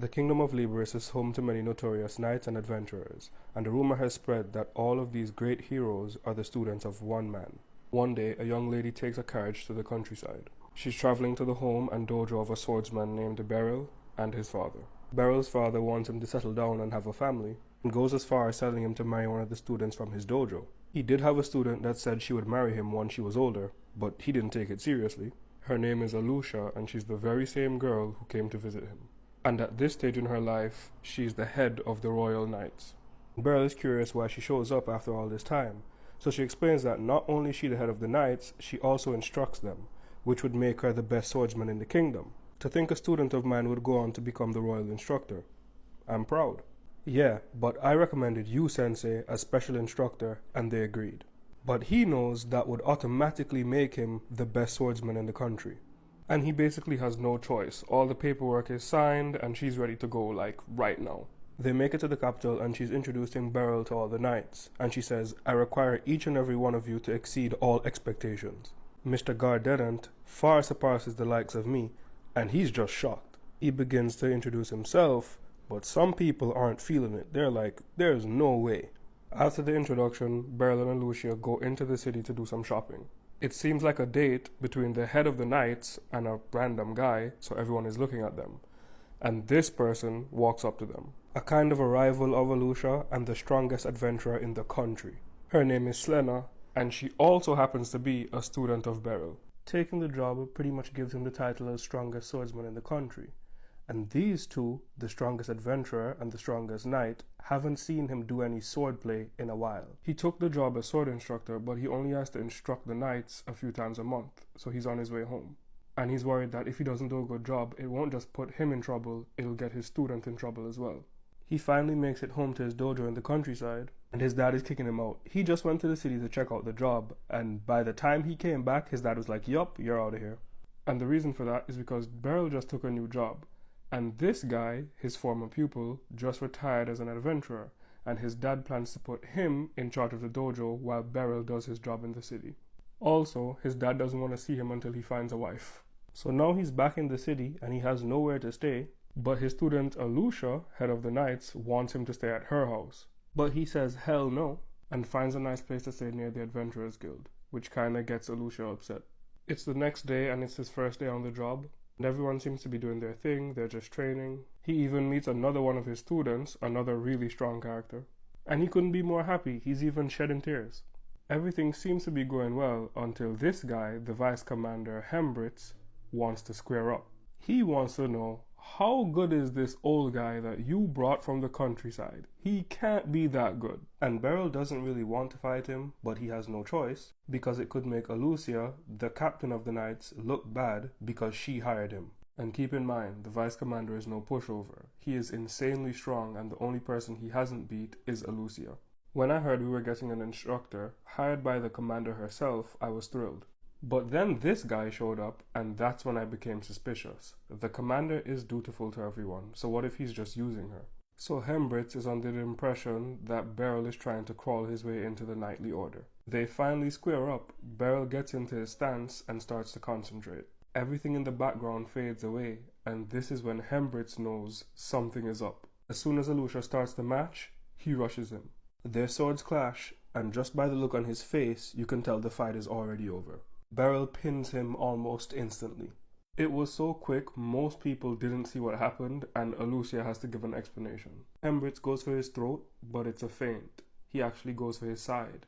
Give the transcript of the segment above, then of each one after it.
The kingdom of Libris is home to many notorious knights and adventurers, and the rumor has spread that all of these great heroes are the students of one man. One day, a young lady takes a carriage to the countryside. She's traveling to the home and dojo of a swordsman named Beryl and his father. Beryl's father wants him to settle down and have a family, and goes as far as telling him to marry one of the students from his dojo. He did have a student that said she would marry him once she was older, but he didn't take it seriously. Her name is Alucia, and she's the very same girl who came to visit him. And at this stage in her life, she's the head of the Royal Knights. Beryl is curious why she shows up after all this time, so she explains that not only is she the head of the knights, she also instructs them, which would make her the best swordsman in the kingdom. To think a student of mine would go on to become the royal instructor. I'm proud. Yeah, but I recommended you, Sensei, as special instructor, and they agreed. But he knows that would automatically make him the best swordsman in the country. And he basically has no choice. All the paperwork is signed and she's ready to go, like, right now. They make it to the capital and she's introducing Beryl to all the knights. And she says, I require each and every one of you to exceed all expectations. Mr. Gardenant far surpasses the likes of me, and he's just shocked. He begins to introduce himself, but some people aren't feeling it. They're like, there's no way. After the introduction, Beryl and Alucia go into the city to do some shopping. It seems like a date between the head of the knights and a random guy, so everyone is looking at them. And this person walks up to them, a kind of a rival of Alucia and the strongest adventurer in the country. Her name is Slena, and she also happens to be a student of Beryl. Taking the job pretty much gives him the title as strongest swordsman in the country. And these two, the strongest adventurer and the strongest knight, haven't seen him do any swordplay in a while. He took the job as sword instructor, but he only has to instruct the knights a few times a month, so he's on his way home. And he's worried that if he doesn't do a good job, it won't just put him in trouble, it'll get his student in trouble as well. He finally makes it home to his dojo in the countryside, and his dad is kicking him out. He just went to the city to check out the job, and by the time he came back, his dad was like, yup, you're out of here. And the reason for that is because Beryl just took a new job. And this guy, his former pupil, just retired as an adventurer, and his dad plans to put him in charge of the dojo while Beryl does his job in the city. Also, his dad doesn't want to see him until he finds a wife. So now he's back in the city and he has nowhere to stay, but his student Alucia, head of the knights, wants him to stay at her house. But he says hell no, and finds a nice place to stay near the Adventurers Guild, which kinda gets Alucia upset. It's the next day and it's his first day on the job. And everyone seems to be doing their thing, they're just training. He even meets another one of his students, another really strong character. And he couldn't be more happy, he's even shedding tears. Everything seems to be going well until this guy, the Vice Commander Hembritz, wants to square up. He wants to know, how good is this old guy that you brought from the countryside? He can't be that good. And Beryl doesn't really want to fight him, but he has no choice, because it could make Alucia, the captain of the knights, look bad because she hired him. And keep in mind, the vice commander is no pushover. He is insanely strong, and the only person he hasn't beat is Alucia. When I heard we were getting an instructor, hired by the commander herself, I was thrilled. But then this guy showed up, and that's when I became suspicious. The commander is dutiful to everyone, so what if he's just using her? So Hembritz is under the impression that Beryl is trying to crawl his way into the knightly order. They finally square up, Beryl gets into his stance and starts to concentrate. Everything in the background fades away, and this is when Hembritz knows something is up. As soon as Alucia starts the match, he rushes him. Their swords clash, and just by the look on his face, you can tell the fight is already over. Beryl pins him almost instantly. It was so quick, most people didn't see what happened, and Alucia has to give an explanation. Hembritz goes for his throat, but it's a feint. He actually goes for his side.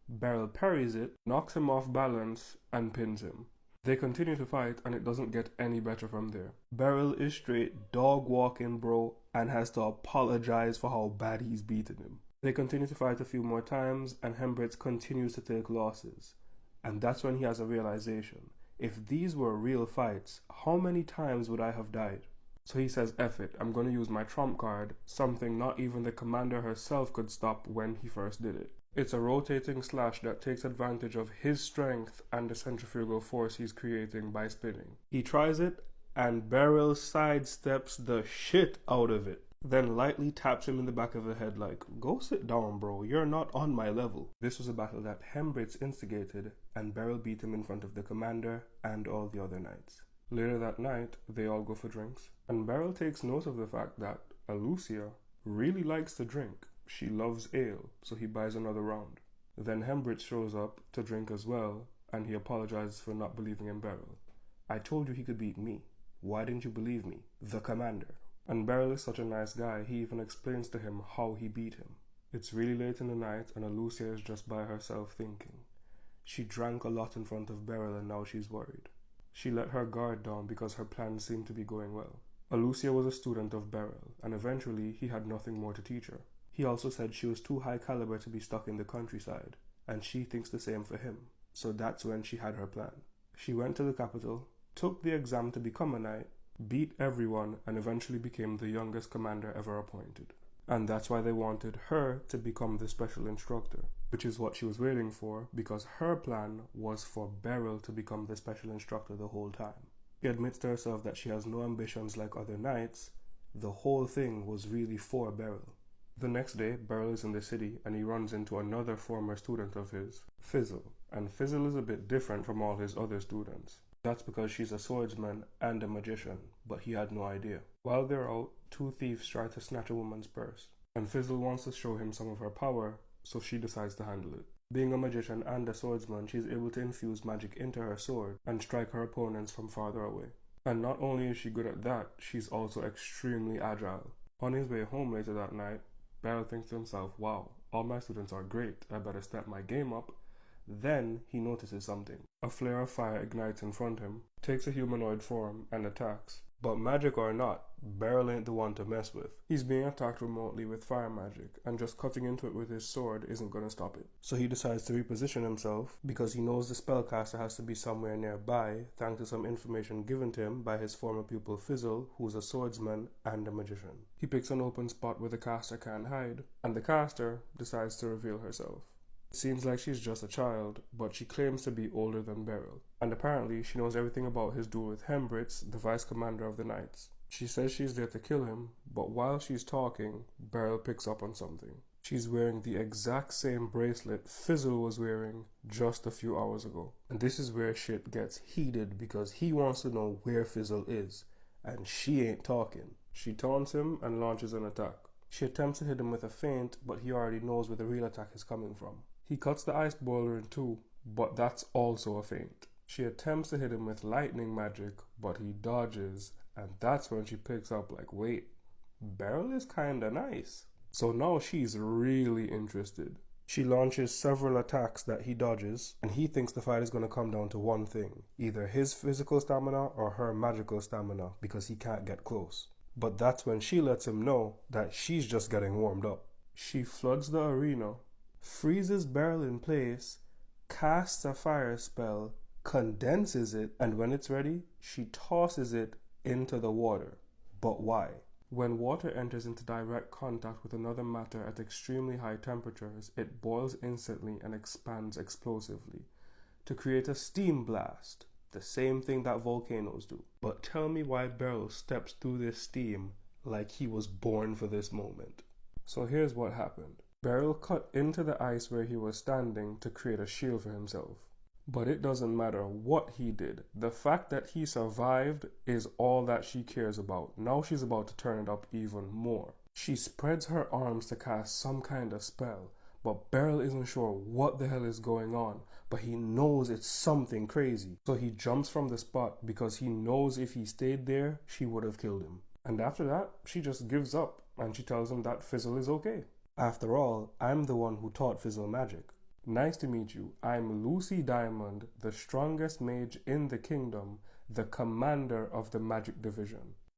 Beryl parries it, knocks him off balance, and pins him. They continue to fight, and it doesn't get any better from there. Beryl is straight dog walking, bro, and has to apologize for how bad he's beaten him. They continue to fight a few more times, and Hembritz continues to take losses. And that's when he has a realization. If these were real fights, how many times would I have died? So he says, F it, I'm going to use my trump card, something not even the commander herself could stop when he first did it. It's a rotating slash that takes advantage of his strength and the centrifugal force he's creating by spinning. He tries it, and Beryl sidesteps the shit out of it. Then lightly taps him in the back of the head like, go sit down, bro, you're not on my level. This was a battle that Hembritz instigated, and Beryl beat him in front of the commander and all the other knights. Later that night, they all go for drinks. And Beryl takes note of the fact that Alucia really likes to drink. She loves ale, so he buys another round. Then Hembridge shows up to drink as well, and he apologizes for not believing in Beryl. I told you he could beat me. Why didn't you believe me? The commander. And Beryl is such a nice guy, he even explains to him how he beat him. It's really late in the night, and Alucia is just by herself thinking. She drank a lot in front of Beryl, and now she's worried. She let her guard down because her plans seemed to be going well. Alucia was a student of Beryl, and eventually he had nothing more to teach her. He also said she was too high caliber to be stuck in the countryside, and she thinks the same for him. So that's when she had her plan. She went to the capital, took the exam to become a knight, beat everyone, and eventually became the youngest commander ever appointed. And that's why they wanted her to become the special instructor, which is what she was waiting for, because her plan was for Beryl to become the special instructor the whole time. She admits to herself that she has no ambitions like other knights. The whole thing was really for Beryl. The next day, Beryl is in the city and he runs into another former student of his, Fizzle. And Fizzle is a bit different from all his other students. That's because she's a swordsman and a magician, but he had no idea. While they're out, two thieves try to snatch a woman's purse, and Fizzle wants to show him some of her power, so she decides to handle it. Being a magician and a swordsman, she's able to infuse magic into her sword and strike her opponents from farther away. And not only is she good at that, she's also extremely agile. On his way home later that night, Beryl thinks to himself, wow, all my students are great, I better step my game up. Then he notices something. A flare of fire ignites in front of him, takes a humanoid form, and attacks. But magic or not, Beryl ain't the one to mess with. He's being attacked remotely with fire magic, and just cutting into it with his sword isn't going to stop it. So he decides to reposition himself, because he knows the spellcaster has to be somewhere nearby, thanks to some information given to him by his former pupil Fizzle, who's a swordsman and a magician. He picks an open spot where the caster can't hide, and the caster decides to reveal herself. It seems like she's just a child, but she claims to be older than Beryl, and apparently she knows everything about his duel with Hembridge, the vice commander of the knights. She says she's there to kill him, but while she's talking, Beryl picks up on something. She's wearing the exact same bracelet Fizzle was wearing just a few hours ago. And this is where shit gets heated, because he wants to know where Fizzle is, and she ain't talking. She taunts him and launches an attack. She attempts to hit him with a feint, but he already knows where the real attack is coming from. He cuts the ice boiler in two, but that's also a feint. She attempts to hit him with lightning magic, but he dodges, and that's when she picks up like, wait, Beryl is kinda nice. So now she's really interested. She launches several attacks that he dodges, and he thinks the fight is going to come down to one thing, either his physical stamina or her magical stamina, because he can't get close. But that's when she lets him know that she's just getting warmed up. She floods the arena, freezes Beryl in place, casts a fire spell, condenses it, and when it's ready, she tosses it into the water. But why? When water enters into direct contact with another matter at extremely high temperatures, it boils instantly and expands explosively to create a steam blast, the same thing that volcanoes do. But tell me why Beryl steps through this steam like he was born for this moment. So here's what happened. Beryl cut into the ice where he was standing to create a shield for himself. But it doesn't matter what he did. The fact that he survived is all that she cares about. Now she's about to turn it up even more. She spreads her arms to cast some kind of spell, but Beryl isn't sure what the hell is going on, but he knows it's something crazy. So he jumps from the spot because he knows if he stayed there, she would have killed him. And after that, she just gives up and she tells him that Fizzle is okay. After all, I'm the one who taught Fizzle magic. Nice to meet you. I'm Lucy Diamond, the strongest mage in the kingdom, the commander of the magic division.